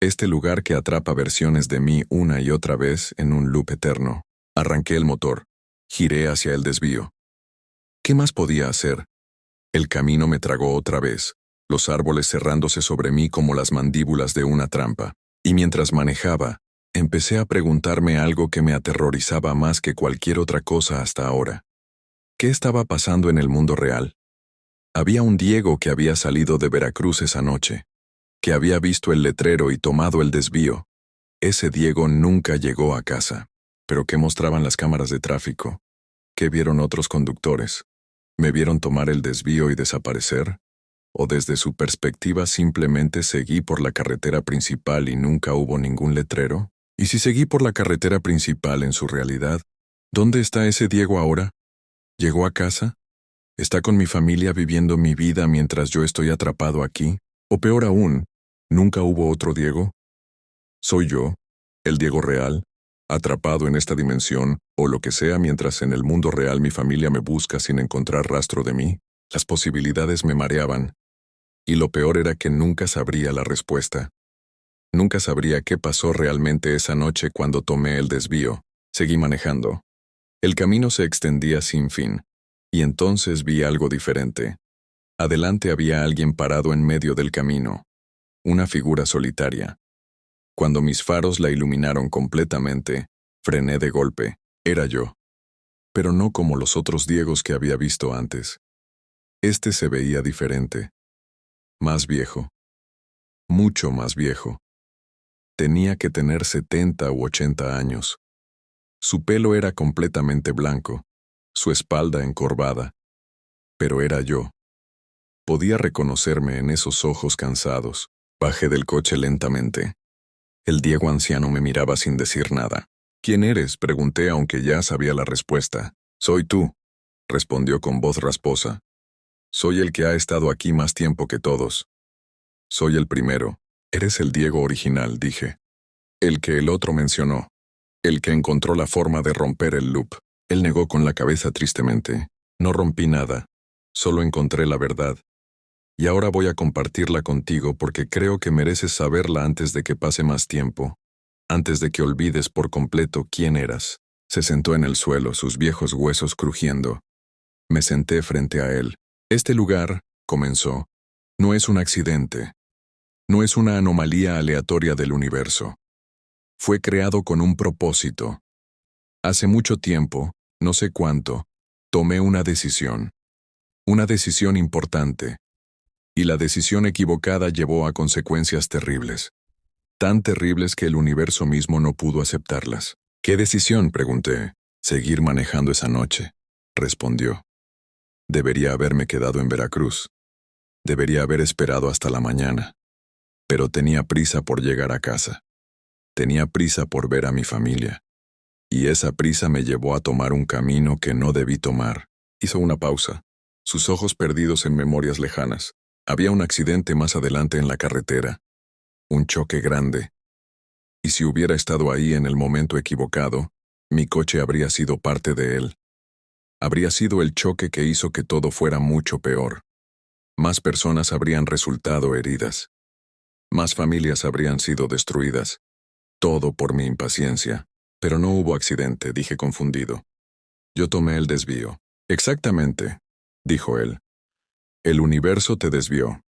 Este lugar que atrapa versiones de mí una y otra vez en un loop eterno. Arranqué el motor. Giré hacia el desvío. ¿Qué más podía hacer? El camino me tragó otra vez, los árboles cerrándose sobre mí como las mandíbulas de una trampa. Y mientras manejaba, empecé a preguntarme algo que me aterrorizaba más que cualquier otra cosa hasta ahora. ¿Qué estaba pasando en el mundo real? Había un Diego que había salido de Veracruz esa noche, que había visto el letrero y tomado el desvío. Ese Diego nunca llegó a casa. ¿Pero qué mostraban las cámaras de tráfico? ¿Qué vieron otros conductores? ¿Me vieron tomar el desvío y desaparecer? ¿O desde su perspectiva simplemente seguí por la carretera principal y nunca hubo ningún letrero? ¿Y si seguí por la carretera principal en su realidad, dónde está ese Diego ahora? ¿Llegó a casa? ¿Está con mi familia viviendo mi vida mientras yo estoy atrapado aquí? O peor aún, ¿nunca hubo otro Diego? ¿Soy yo, el Diego real, atrapado en esta dimensión, o lo que sea mientras en el mundo real mi familia me busca sin encontrar rastro de mí? Las posibilidades me mareaban, y lo peor era que nunca sabría la respuesta. Nunca sabría qué pasó realmente esa noche cuando tomé el desvío. Seguí manejando. El camino se extendía sin fin, y entonces vi algo diferente. Adelante había alguien parado en medio del camino, una figura solitaria. Cuando mis faros la iluminaron completamente, frené de golpe. Era yo. Pero no como los otros Diegos que había visto antes. Este se veía diferente. Más viejo. Mucho más viejo. Tenía que tener 70 u 80 años. Su pelo era completamente blanco, su espalda encorvada. Pero era yo. Podía reconocerme en esos ojos cansados. Bajé del coche lentamente. El Diego anciano me miraba sin decir nada. ¿Quién eres?, pregunté aunque ya sabía la respuesta. Soy tú, respondió con voz rasposa. Soy el que ha estado aquí más tiempo que todos. Soy el primero. Eres el Diego original, dije. El que el otro mencionó. El que encontró la forma de romper el loop. Él negó con la cabeza tristemente. No rompí nada. Solo encontré la verdad. Y ahora voy a compartirla contigo porque creo que mereces saberla antes de que pase más tiempo. Antes de que olvides por completo quién eras. Se sentó en el suelo, sus viejos huesos crujiendo. Me senté frente a él. Este lugar, comenzó, no es un accidente. No es una anomalía aleatoria del universo. Fue creado con un propósito. Hace mucho tiempo, no sé cuánto, tomé una decisión. Una decisión importante. Y la decisión equivocada llevó a consecuencias terribles. Tan terribles que el universo mismo no pudo aceptarlas. ¿Qué decisión?, pregunté. Seguir manejando esa noche, respondió. Debería haberme quedado en Veracruz. Debería haber esperado hasta la mañana. Pero tenía prisa por llegar a casa. Tenía prisa por ver a mi familia. Y esa prisa me llevó a tomar un camino que no debí tomar. Hizo una pausa, sus ojos perdidos en memorias lejanas. Había un accidente más adelante en la carretera. Un choque grande. Y si hubiera estado ahí en el momento equivocado, mi coche habría sido parte de él. Habría sido el choque que hizo que todo fuera mucho peor. Más personas habrían resultado heridas. Más familias habrían sido destruidas. Todo por mi impaciencia. Pero no hubo accidente, dije confundido. Yo tomé el desvío. Exactamente, dijo él. El universo te desvió.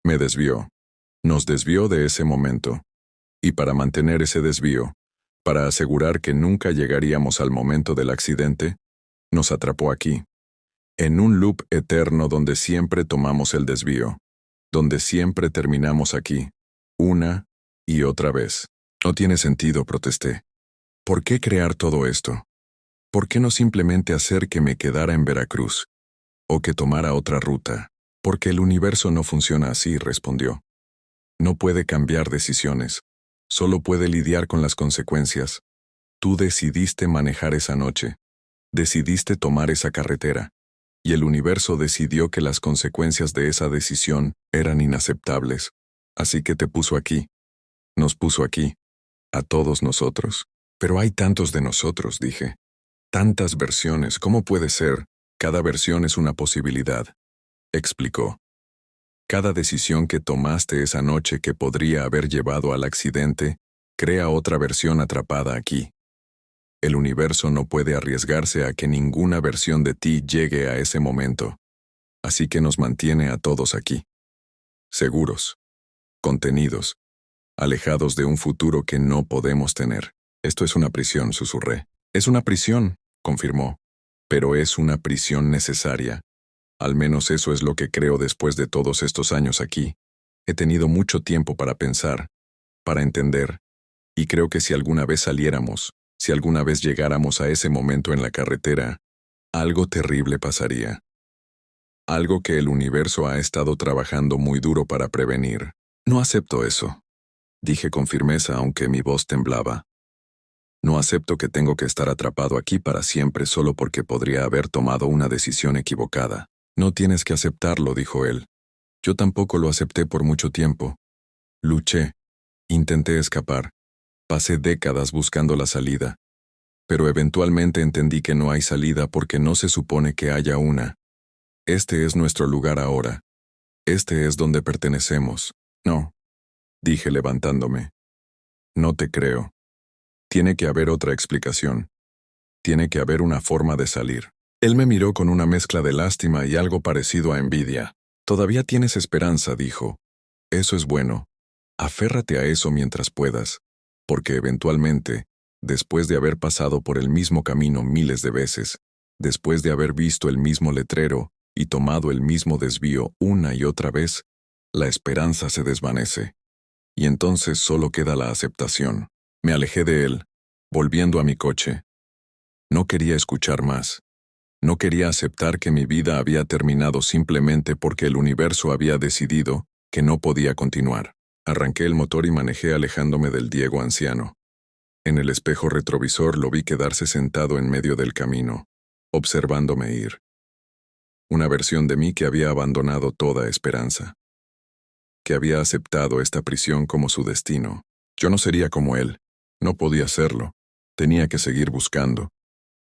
Me desvió. Nos desvió de ese momento. Y para mantener ese desvío, para asegurar que nunca llegaríamos al momento del accidente, nos atrapó aquí, en un loop eterno donde siempre tomamos el desvío, donde siempre terminamos aquí, una y otra vez. No tiene sentido, protesté. ¿Por qué crear todo esto? ¿Por qué no simplemente hacer que me quedara en Veracruz? ¿O que tomara otra ruta? Porque el universo no funciona así, respondió. No puede cambiar decisiones. Solo puede lidiar con las consecuencias. Tú decidiste manejar esa noche. Decidiste tomar esa carretera. Y el universo decidió que las consecuencias de esa decisión eran inaceptables. Así que te puso aquí. Nos puso aquí. A todos nosotros. Pero hay tantos de nosotros, dije. Tantas versiones, ¿cómo puede ser? Cada versión es una posibilidad, explicó. Cada decisión que tomaste esa noche que podría haber llevado al accidente, crea otra versión atrapada aquí. El universo no puede arriesgarse a que ninguna versión de ti llegue a ese momento. Así que nos mantiene a todos aquí. Seguros, contenidos, alejados de un futuro que no podemos tener. Esto es una prisión, susurré. Es una prisión, confirmó. Pero es una prisión necesaria. Al menos eso es lo que creo después de todos estos años aquí. He tenido mucho tiempo para pensar, para entender, y creo que si alguna vez saliéramos, si alguna vez llegáramos a ese momento en la carretera, algo terrible pasaría. Algo que el universo ha estado trabajando muy duro para prevenir. No acepto eso, dije con firmeza aunque mi voz temblaba. No acepto que tengo que estar atrapado aquí para siempre solo porque podría haber tomado una decisión equivocada. No tienes que aceptarlo, dijo él. Yo tampoco lo acepté por mucho tiempo. Luché, intenté escapar, pasé décadas buscando la salida, pero eventualmente entendí que no hay salida porque no se supone que haya una. Este es nuestro lugar ahora. Este es donde pertenecemos. No, dije levantándome. No te creo. Tiene que haber otra explicación. Tiene que haber una forma de salir. Él me miró con una mezcla de lástima y algo parecido a envidia. Todavía tienes esperanza, dijo. Eso es bueno. Aférrate a eso mientras puedas, porque eventualmente, después de haber pasado por el mismo camino miles de veces, después de haber visto el mismo letrero y tomado el mismo desvío una y otra vez, la esperanza se desvanece. Y entonces solo queda la aceptación. Me alejé de él, volviendo a mi coche. No quería escuchar más. No quería aceptar que mi vida había terminado simplemente porque el universo había decidido que no podía continuar. Arranqué el motor y manejé alejándome del Diego anciano. En el espejo retrovisor lo vi quedarse sentado en medio del camino, observándome ir. Una versión de mí que había abandonado toda esperanza. Que había aceptado esta prisión como su destino. Yo no sería como él. No podía serlo. Tenía que seguir buscando.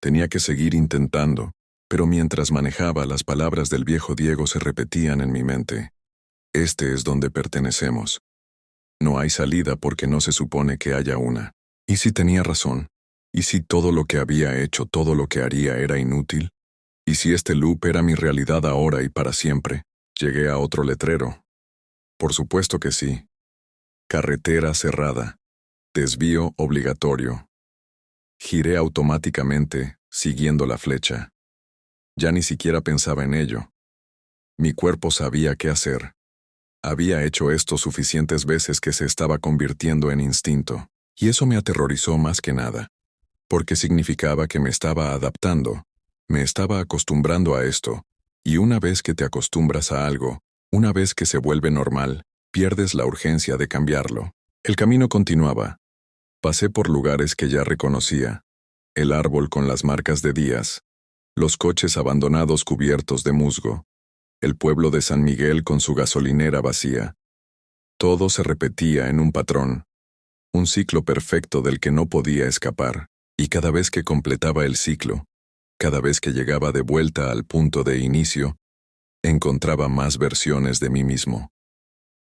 Tenía que seguir intentando. Pero mientras manejaba, las palabras del viejo Diego se repetían en mi mente. Este es donde pertenecemos. No hay salida porque no se supone que haya una. ¿Y si tenía razón? ¿Y si todo lo que había hecho, todo lo que haría era inútil? ¿Y si este loop era mi realidad ahora y para siempre? Llegué a otro letrero. Por supuesto que sí. Carretera cerrada. Desvío obligatorio. Giré automáticamente, siguiendo la flecha. Ya ni siquiera pensaba en ello. Mi cuerpo sabía qué hacer. Había hecho esto suficientes veces que se estaba convirtiendo en instinto, y eso me aterrorizó más que nada, porque significaba que me estaba adaptando, me estaba acostumbrando a esto, y una vez que te acostumbras a algo, una vez que se vuelve normal, pierdes la urgencia de cambiarlo. El camino continuaba. Pasé por lugares que ya reconocía, el árbol con las marcas de días, los coches abandonados cubiertos de musgo, el pueblo de San Miguel con su gasolinera vacía. Todo se repetía en un patrón, un ciclo perfecto del que no podía escapar, y cada vez que completaba el ciclo, cada vez que llegaba de vuelta al punto de inicio, encontraba más versiones de mí mismo.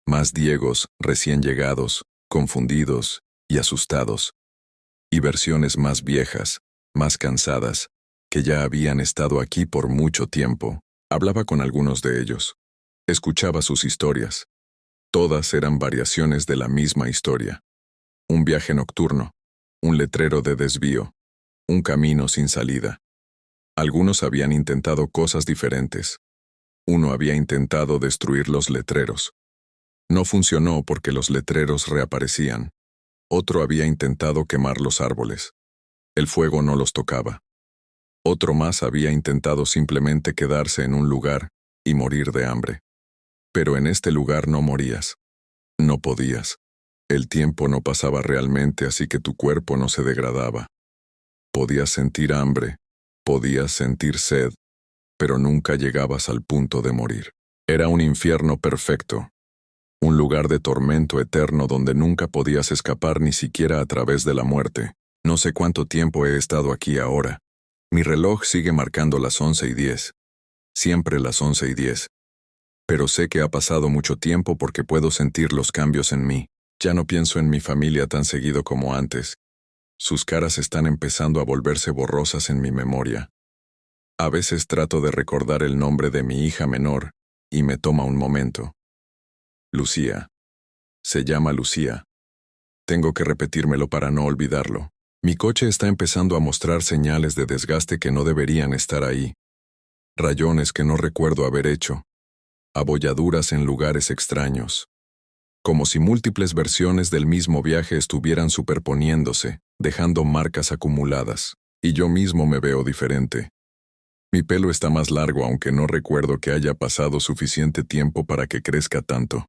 Más Diegos recién llegados, confundidos y asustados. Y versiones más viejas, más cansadas, que ya habían estado aquí por mucho tiempo. Hablaba con algunos de ellos. Escuchaba sus historias. Todas eran variaciones de la misma historia. Un viaje nocturno, un letrero de desvío, un camino sin salida. Algunos habían intentado cosas diferentes. Uno había intentado destruir los letreros. No funcionó porque los letreros reaparecían. Otro había intentado quemar los árboles. El fuego no los tocaba. Otro más había intentado simplemente quedarse en un lugar y morir de hambre. Pero en este lugar no morías. No podías. El tiempo no pasaba realmente, así que tu cuerpo no se degradaba. Podías sentir hambre, podías sentir sed, pero nunca llegabas al punto de morir. Era un infierno perfecto. Un lugar de tormento eterno donde nunca podías escapar ni siquiera a través de la muerte. No sé cuánto tiempo he estado aquí ahora. Mi reloj sigue marcando las 11:10. siempre las 11:10. Pero sé que ha pasado mucho tiempo porque puedo sentir los cambios en mí. Ya no pienso en mi familia tan seguido como antes. Sus caras están empezando a volverse borrosas en mi memoria. A veces trato de recordar el nombre de mi hija menor, y me toma un momento. Lucía. Se llama Lucía. Tengo que repetírmelo para no olvidarlo. Mi coche está empezando a mostrar señales de desgaste que no deberían estar ahí. Rayones que no recuerdo haber hecho. Abolladuras en lugares extraños. Como si múltiples versiones del mismo viaje estuvieran superponiéndose, dejando marcas acumuladas. Y yo mismo me veo diferente. Mi pelo está más largo aunque no recuerdo que haya pasado suficiente tiempo para que crezca tanto.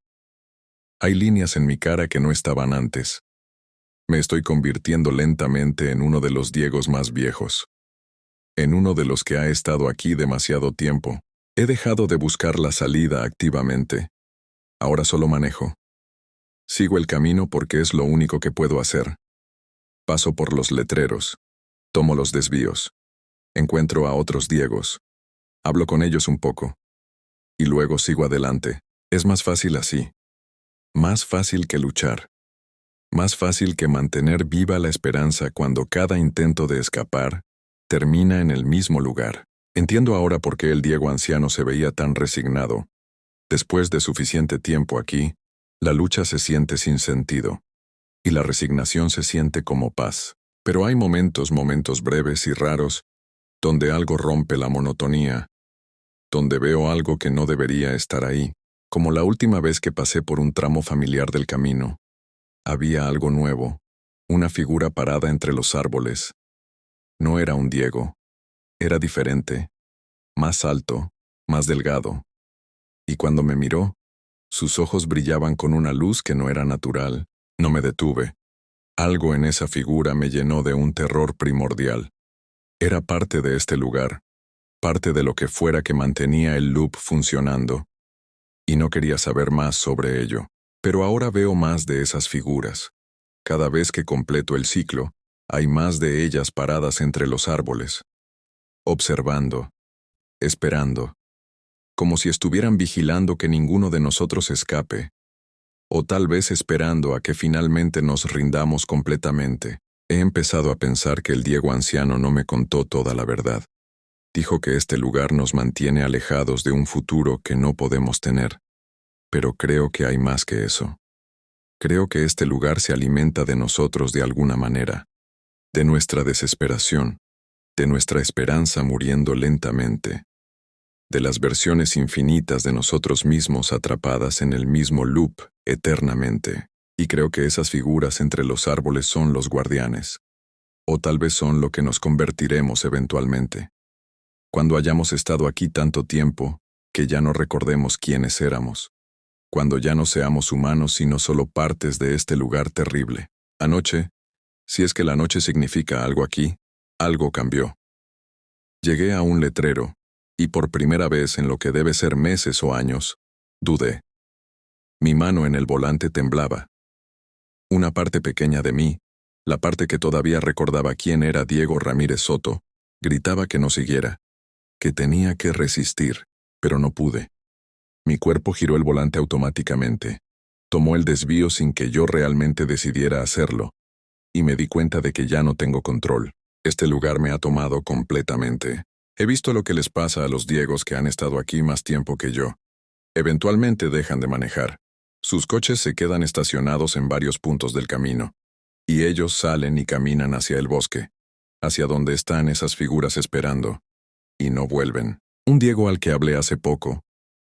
Hay líneas en mi cara que no estaban antes. Me estoy convirtiendo lentamente en uno de los Diegos más viejos. En uno de los que ha estado aquí demasiado tiempo. He dejado de buscar la salida activamente. Ahora solo manejo. Sigo el camino porque es lo único que puedo hacer. Paso por los letreros. Tomo los desvíos. Encuentro a otros Diegos. Hablo con ellos un poco. Y luego sigo adelante. Es más fácil así. Más fácil que luchar. Más fácil que mantener viva la esperanza cuando cada intento de escapar termina en el mismo lugar. Entiendo ahora por qué el Diego anciano se veía tan resignado. Después de suficiente tiempo aquí, la lucha se siente sin sentido. Y la resignación se siente como paz. Pero hay momentos breves y raros, donde algo rompe la monotonía, donde veo algo que no debería estar ahí, como la última vez que pasé por un tramo familiar del camino. Había algo nuevo, una figura parada entre los árboles. No era un Diego, era diferente, más alto, más delgado. Y cuando me miró, sus ojos brillaban con una luz que no era natural. No me detuve. Algo en esa figura me llenó de un terror primordial. Era parte de este lugar, parte de lo que fuera que mantenía el loop funcionando. Y no quería saber más sobre ello. Pero ahora veo más de esas figuras. Cada vez que completo el ciclo, hay más de ellas paradas entre los árboles. Observando, esperando, como si estuvieran vigilando que ninguno de nosotros escape. O tal vez esperando a que finalmente nos rindamos completamente. He empezado a pensar que el Diego anciano no me contó toda la verdad. Dijo que este lugar nos mantiene alejados de un futuro que no podemos tener. Pero creo que hay más que eso. Creo que este lugar se alimenta de nosotros de alguna manera. De nuestra desesperación. De nuestra esperanza muriendo lentamente. De las versiones infinitas de nosotros mismos atrapadas en el mismo loop eternamente. Y creo que esas figuras entre los árboles son los guardianes. O tal vez son lo que nos convertiremos eventualmente. Cuando hayamos estado aquí tanto tiempo, que ya no recordemos quiénes éramos. Cuando ya no seamos humanos sino solo partes de este lugar terrible. Anoche, si es que la noche significa algo aquí, algo cambió. Llegué a un letrero, y por primera vez en lo que debe ser meses o años, dudé. Mi mano en el volante temblaba. Una parte pequeña de mí, la parte que todavía recordaba quién era Diego Ramírez Soto, gritaba que no siguiera, que tenía que resistir, pero no pude. Mi cuerpo giró el volante automáticamente, tomó el desvío sin que yo realmente decidiera hacerlo, y me di cuenta de que ya no tengo control. Este lugar me ha tomado completamente. He visto lo que les pasa a los Diegos que han estado aquí más tiempo que yo. Eventualmente dejan de manejar. Sus coches se quedan estacionados en varios puntos del camino, y ellos salen y caminan hacia el bosque, hacia donde están esas figuras esperando, y no vuelven. Un Diego al que hablé hace poco,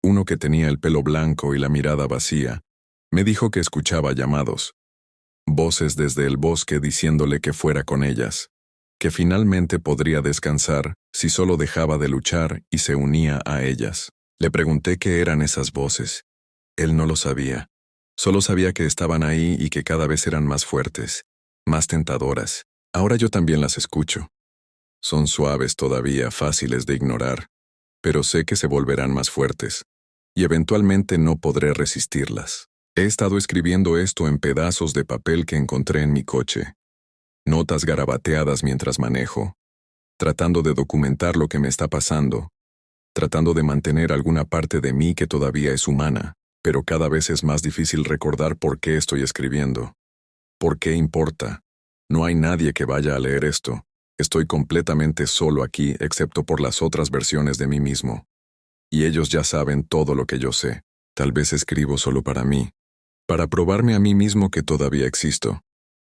uno que tenía el pelo blanco y la mirada vacía, me dijo que escuchaba llamados, voces desde el bosque diciéndole que fuera con ellas, que finalmente podría descansar si solo dejaba de luchar y se unía a ellas. Le pregunté qué eran esas voces. Él no lo sabía. Solo sabía que estaban ahí y que cada vez eran más fuertes, más tentadoras. Ahora yo también las escucho. Son suaves todavía, fáciles de ignorar, pero sé que se volverán más fuertes, y eventualmente no podré resistirlas. He estado escribiendo esto en pedazos de papel que encontré en mi coche. Notas garabateadas mientras manejo, tratando de documentar lo que me está pasando, tratando de mantener alguna parte de mí que todavía es humana, pero cada vez es más difícil recordar por qué estoy escribiendo. ¿Por qué importa? No hay nadie que vaya a leer esto. Estoy completamente solo aquí, excepto por las otras versiones de mí mismo. Y ellos ya saben todo lo que yo sé. Tal vez escribo solo para mí, para probarme a mí mismo que todavía existo,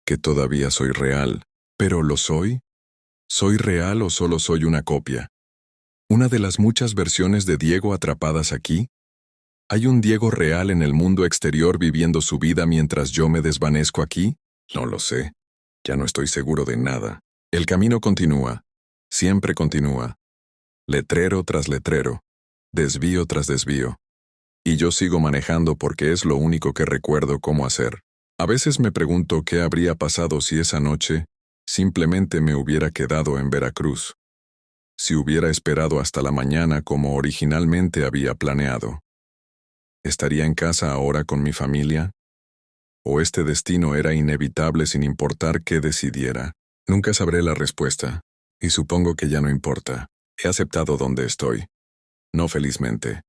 que todavía soy real. ¿Pero lo soy? ¿Soy real o solo soy una copia? ¿Una de las muchas versiones de Diego atrapadas aquí? ¿Hay un Diego real en el mundo exterior viviendo su vida mientras yo me desvanezco aquí? No lo sé. Ya no estoy seguro de nada. El camino continúa. Siempre continúa. Letrero tras letrero. Desvío tras desvío. Y yo sigo manejando porque es lo único que recuerdo cómo hacer. A veces me pregunto qué habría pasado si esa noche simplemente me hubiera quedado en Veracruz. Si hubiera esperado hasta la mañana como originalmente había planeado. ¿Estaría en casa ahora con mi familia? ¿O este destino era inevitable sin importar qué decidiera? Nunca sabré la respuesta, y supongo que ya no importa. He aceptado donde estoy. No felizmente,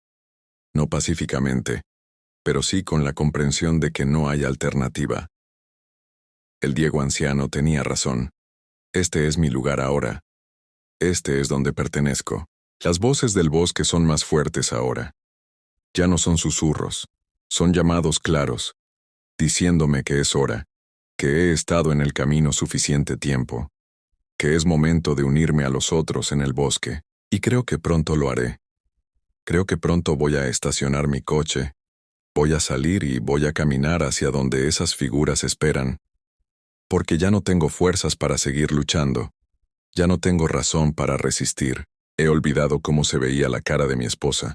no pacíficamente, pero sí con la comprensión de que no hay alternativa. El Diego anciano tenía razón. Este es mi lugar ahora. Este es donde pertenezco. Las voces del bosque son más fuertes ahora. Ya no son susurros, son llamados claros, diciéndome que es hora, que he estado en el camino suficiente tiempo, que es momento de unirme a los otros en el bosque, y creo que pronto lo haré. Creo que pronto voy a estacionar mi coche, voy a salir y voy a caminar hacia donde esas figuras esperan, porque ya no tengo fuerzas para seguir luchando, ya no tengo razón para resistir. He olvidado cómo se veía la cara de mi esposa.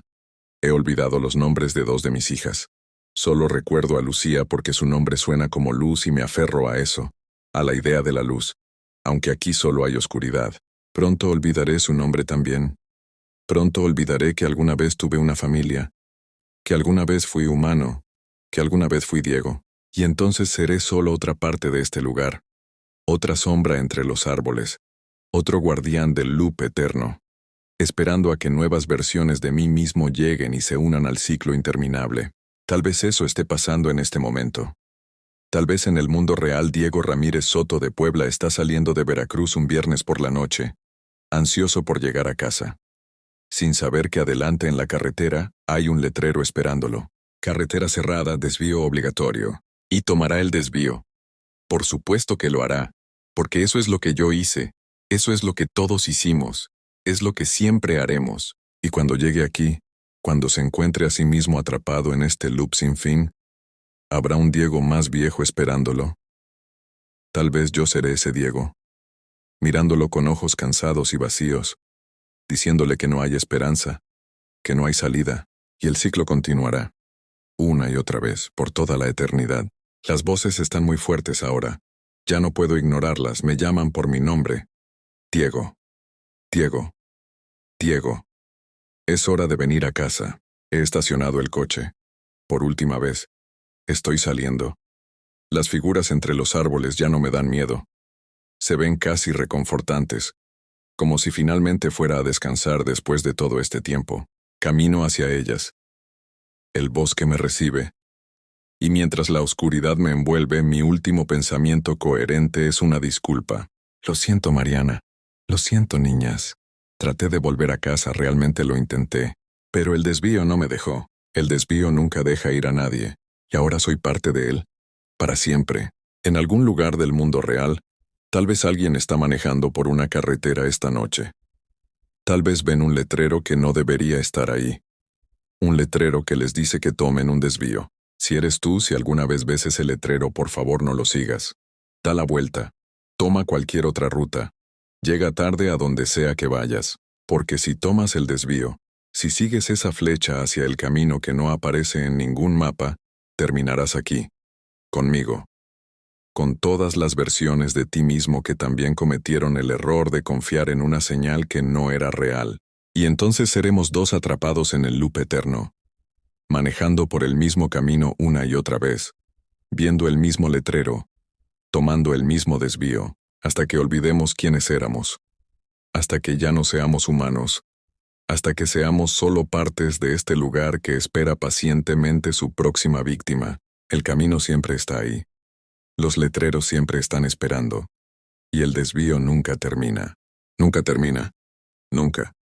He olvidado los nombres de 2 de mis hijas. Solo recuerdo a Lucía porque su nombre suena como luz y me aferro a eso, a la idea de la luz, aunque aquí solo hay oscuridad. Pronto olvidaré su nombre también. Pronto olvidaré que alguna vez tuve una familia, que alguna vez fui humano, que alguna vez fui Diego, y entonces seré solo otra parte de este lugar, otra sombra entre los árboles, otro guardián del loop eterno, esperando a que nuevas versiones de mí mismo lleguen y se unan al ciclo interminable. Tal vez eso esté pasando en este momento. Tal vez en el mundo real Diego Ramírez Soto de Puebla está saliendo de Veracruz un viernes por la noche, ansioso por llegar a casa, sin saber que adelante en la carretera hay un letrero esperándolo. Carretera cerrada, desvío obligatorio. Y tomará el desvío. Por supuesto que lo hará, porque eso es lo que yo hice, eso es lo que todos hicimos, es lo que siempre haremos. Y cuando llegue aquí, cuando se encuentre a sí mismo atrapado en este loop sin fin, ¿habrá un Diego más viejo esperándolo? Tal vez yo seré ese Diego, mirándolo con ojos cansados y vacíos, diciéndole que no hay esperanza, que no hay salida, y el ciclo continuará, una y otra vez, por toda la eternidad. Las voces están muy fuertes ahora. Ya no puedo ignorarlas, me llaman por mi nombre. Diego. Diego. Diego. Es hora de venir a casa. He estacionado el coche. Por última vez. Estoy saliendo. Las figuras entre los árboles ya no me dan miedo. Se ven casi reconfortantes, como si finalmente fuera a descansar después de todo este tiempo. Camino hacia ellas. El bosque me recibe. Y mientras la oscuridad me envuelve, mi último pensamiento coherente es una disculpa. Lo siento, Mariana. Lo siento, niñas. Traté de volver a casa, realmente lo intenté. Pero el desvío no me dejó. El desvío nunca deja ir a nadie. Y ahora soy parte de él. Para siempre. En algún lugar del mundo real, tal vez alguien está manejando por una carretera esta noche. Tal vez ven un letrero que no debería estar ahí. Un letrero que les dice que tomen un desvío. Si eres tú, si alguna vez ves ese letrero, por favor no lo sigas. Da la vuelta. Toma cualquier otra ruta. Llega tarde a donde sea que vayas. Porque si tomas el desvío, si sigues esa flecha hacia el camino que no aparece en ningún mapa, terminarás aquí. Conmigo. Con todas las versiones de ti mismo que también cometieron el error de confiar en una señal que no era real. Y entonces seremos 2 atrapados en el loop eterno, manejando por el mismo camino una y otra vez, viendo el mismo letrero, tomando el mismo desvío, hasta que olvidemos quiénes éramos, hasta que ya no seamos humanos, hasta que seamos solo partes de este lugar que espera pacientemente su próxima víctima. El camino siempre está ahí. Los letreros siempre están esperando. Y el desvío nunca termina. Nunca termina. Nunca.